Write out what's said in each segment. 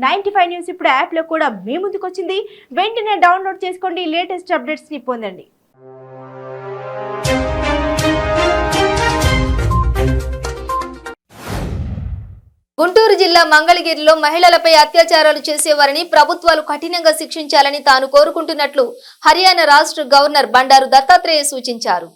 95 news ఇప్పుడు app లో కూడా మీ ముందుకు వచ్చింది. వెంటనే డౌన్లోడ్ చేసుకోండి, లేటెస్ట్ అప్డేట్స్ ని పొందండి. గుంటూరు జిల్లా మంగళగిరిలో మహిళలపై అత్యాచారాలు చేసేవారిని ప్రభుత్వాలు కఠినంగా శిక్షించాలని తాను కోరుకుంటున్నట్లు హర్యానా రాష్ట్ర గవర్నర్ బండారు దత్తాత్రేయ సూచించారు.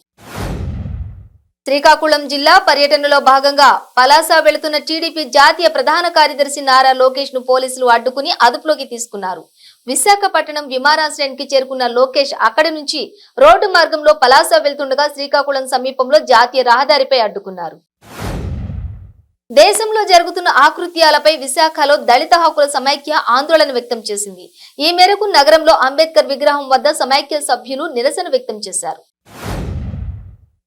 శ్రీకాకుళం జిల్లా పర్యటనలో భాగంగా పలాస వెళుతున్న టీడీపీ జాతీయ ప్రధాన కార్యదర్శి నారా లోకేష్ ను పోలీసులు అడ్డుకుని అదుపులోకి తీసుకున్నారు. విశాఖపట్నం విమానాశ్రయానికి చేరుకున్న లోకేష్ అక్కడి నుంచి రోడ్డు మార్గంలో పలాస వెళ్తుండగా శ్రీకాకుళం సమీపంలో జాతీయ రహదారిపై అడ్డుకున్నారు. దేశంలో జరుగుతున్న ఆకృత్యాలపై విశాఖలో దళిత హక్కుల సమైక్య ఆందోళన వ్యక్తం చేసింది. ఈ మేరకు నగరంలో అంబేద్కర్ విగ్రహం వద్ద సమైక్య సభ్యులు నిరసన వ్యక్తం చేశారు.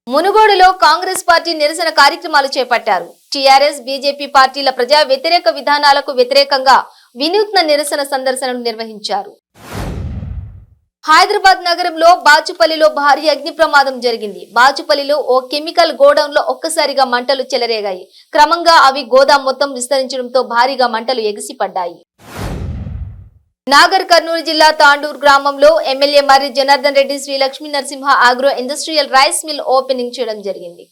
మునుగోడులో కాంగ్రెస్ పార్టీ నిరసన కార్యక్రమాలు చేపట్టారు. టీఆర్ఎస్, బీజేపీ పార్టీల ప్రజా వ్యతిరేక విధానాలకు వ్యతిరేకంగా వినూత్న నిరసన సందర్శనను నిర్వహించారు. హైదరాబాద్ నగరంలో బాచుపల్లిలో భారీ అగ్ని ప్రమాదం జరిగింది. బాచుపల్లిలో ఓ కెమికల్ గోడౌన్ లో ఒక్కసారిగా మంటలు చెలరేగాయి. క్రమంగా అవి గోదాం మొత్తం విస్తరించడంతో భారీగా మంటలు ఎగిసిపడ్డాయి. నాగర్ కర్నూలు జిల్లా తాండూరు గ్రామంలో MLA Marri Janardhan Reddy Shri Lakshmi Narasimha agro industrial rice mill opening చేయడం జరిగింది.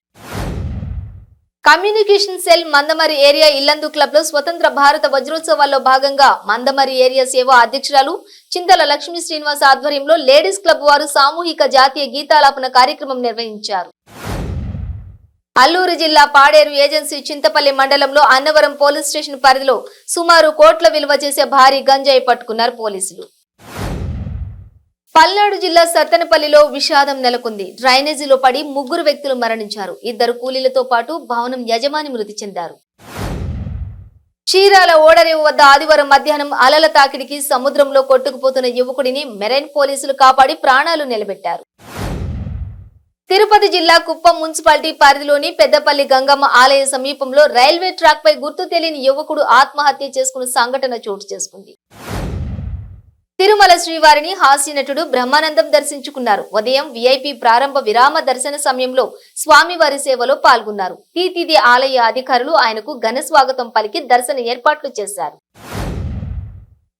Communication cell Mandamarri area Yellandu club లో స్వతంత్ర భారత వజ్రోత్సవాల్లో భాగంగా మందమరి ఏరియా సేవా అధ్యక్షురాలు చింతల లక్ష్మీ శ్రీనివాస్ ఆధ్వర్యంలో లేడీస్ క్లబ్ వారు సామూహిక జాతీయ గీతాలాపన కార్యక్రమం నిర్వహించారు. అల్లూరు జిల్లా పాడేరు ఏజెన్సీ చింతపల్లి మండలంలో అన్నవరం పోలీస్ స్టేషన్ పరిధిలో సుమారు కోట్ల విలువ చేసే భారీ గంజాయి పట్టుకున్నారు పోలీసులు. పల్నాడు జిల్లా సత్తెనపల్లిలో విషాదం నెలకొంది. డ్రైనేజీలో పడి 3 వ్యక్తులు మరణించారు. 2 కూలీలతో పాటు భవనం యజమాని మృతి చెందారు. చీరాల ఓడరేవు వద్ద ఆదివారం మధ్యాహ్నం అలల తాకిడికి సముద్రంలో కొట్టుకుపోతున్న యువకుడిని మెరైన్ పోలీసులు కాపాడి ప్రాణాలు నిలబెట్టారు. తిరుపతి జిల్లా కుప్పం మున్సిపాలిటీ పరిధిలోని పెద్దపల్లి గంగమ్మ ఆలయ సమీపంలో రైల్వే ట్రాక్ పై గుర్తు తెలియని యువకుడు ఆత్మహత్య చేసుకున్న సంఘటన చోటు చేసుకుంది. తిరుమల శ్రీవారిని హాస్య నటుడు బ్రహ్మానందం దర్శించుకున్నారు. ఉదయం విఐపి ప్రారంభ విరామ దర్శన సమయంలో స్వామివారి సేవలో పాల్గొన్నారు. టీటీడీ ఆలయ అధికారులు ఆయనకు ఘన స్వాగతం పలికి దర్శన ఏర్పాట్లు చేశారు.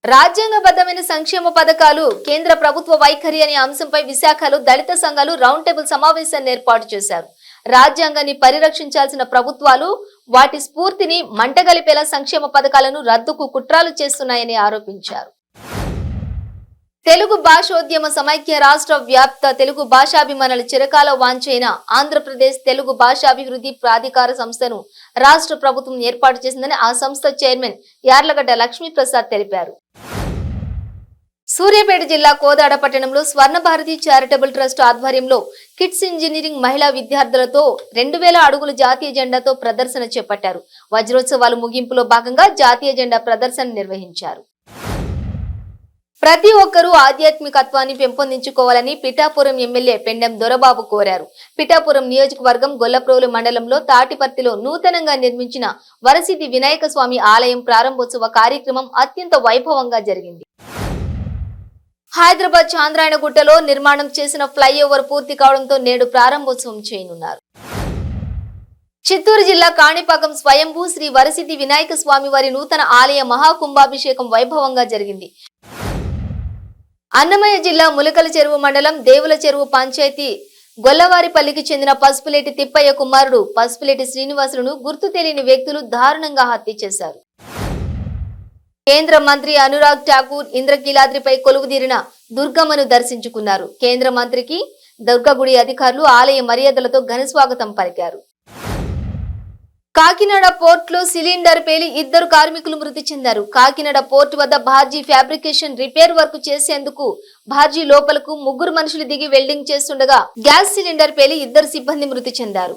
రాజ్యాంగబద్ధమైన సంక్షేమ పథకాలు కేంద్ర ప్రభుత్వ వైఖరి అనే అంశంపై విశాఖలో దళిత సంఘాలు రౌండ్ టేబుల్ సమావేశాన్ని ఏర్పాటు చేశారు. రాజ్యాంగాన్ని పరిరక్షించాల్సిన ప్రభుత్వాలు వాటి స్ఫూర్తిని మంటగలిపేలా సంక్షేమ పథకాలను రద్దుకు కుట్రలు చేస్తున్నాయని ఆరోపించారు. తెలుగు భాషోద్యమ సమైక్య రాష్ట్ర వ్యాప్త తెలుగు భాషాభిమానుల చిరకాల వాంఛైన ఆంధ్రప్రదేశ్ తెలుగు భాషాభివృద్ధి ప్రాధికార సంస్థను రాష్ట్ర ప్రభుత్వం ఏర్పాటు చేసిందని ఆ సంస్థ చైర్మన్ యార్లగడ్డ లక్ష్మీప్రసాద్ తెలిపారు. సూర్యాపేట జిల్లా కోదాడ పట్టణంలో స్వర్ణ భారతి చారిటబుల్ ట్రస్ట్ ఆధ్వర్యంలో కిడ్స్ ఇంజనీరింగ్ మహిళా విద్యార్థులతో 2000 అడుగుల జాతీయ జెండాతో ప్రదర్శన చేపట్టారు. వజ్రోత్సవాలు ముగింపులో భాగంగా జాతీయ జెండా ప్రదర్శన నిర్వహించారు. ప్రతి ఒక్కరూ ఆధ్యాత్మికత్వాన్ని పెంపొందించుకోవాలని పిఠాపురం ఎమ్మెల్యే పెండెం దొరబాబు కోరారు. పిఠాపురం నియోజకవర్గం గొల్లప్రోలు మండలంలో తాటిపర్తిలో నూతనంగా నిర్మించిన వరసిద్ధి వినాయక స్వామి ఆలయం ప్రారంభోత్సవ కార్యక్రమం అత్యంత వైభవంగా జరిగింది. హైదరాబాద్ చాంద్రాయణగుట్టలో నిర్మాణం చేసిన ఫ్లైఓవర్ పూర్తి కావడంతో నేడు ప్రారంభోత్సవం చేయనున్నారు. చిత్తూరు జిల్లా కాణిపాకం స్వయంభూ శ్రీ వరసిద్ధి వినాయక స్వామి వారి నూతన ఆలయ మహాకుంభాభిషేకం వైభవంగా జరిగింది. అన్నమయ్య జిల్లా ములకల చెరువు మండలం దేవుల చెరువు పంచాయతీ గొల్లవారిపల్లికి చెందిన పసుపులేటి తిప్పయ్య కుమారుడు పసుపులేటి శ్రీనివాసులను గుర్తు తెలియని వ్యక్తులు దారుణంగా హత్య చేశారు. కేంద్ర మంత్రి అనురాగ్ ఠాకూర్ ఇంద్రకీలాద్రిపై కొలువుదీరిన దుర్గమ్మను దర్శించుకున్నారు. కేంద్ర మంత్రికి దుర్గగుడి అధికారులు ఆలయ మర్యాదలతో ఘన స్వాగతం పలికారు. కాకినాడ పోర్టులో సిలిండర్ పేలి 2 కార్మికులు మృతి చెందారు. కాకినాడ పోర్టు వద్ద బార్జీ ఫ్యాబ్రికేషన్ రిపేర్ వర్క్ చేసేందుకు బార్జీ లోపలకు 3 మనుషులు దిగి వెల్డింగ్ చేస్తుండగా గ్యాస్ సిలిండర్ పేలి 2 సిబ్బంది మృతి చెందారు.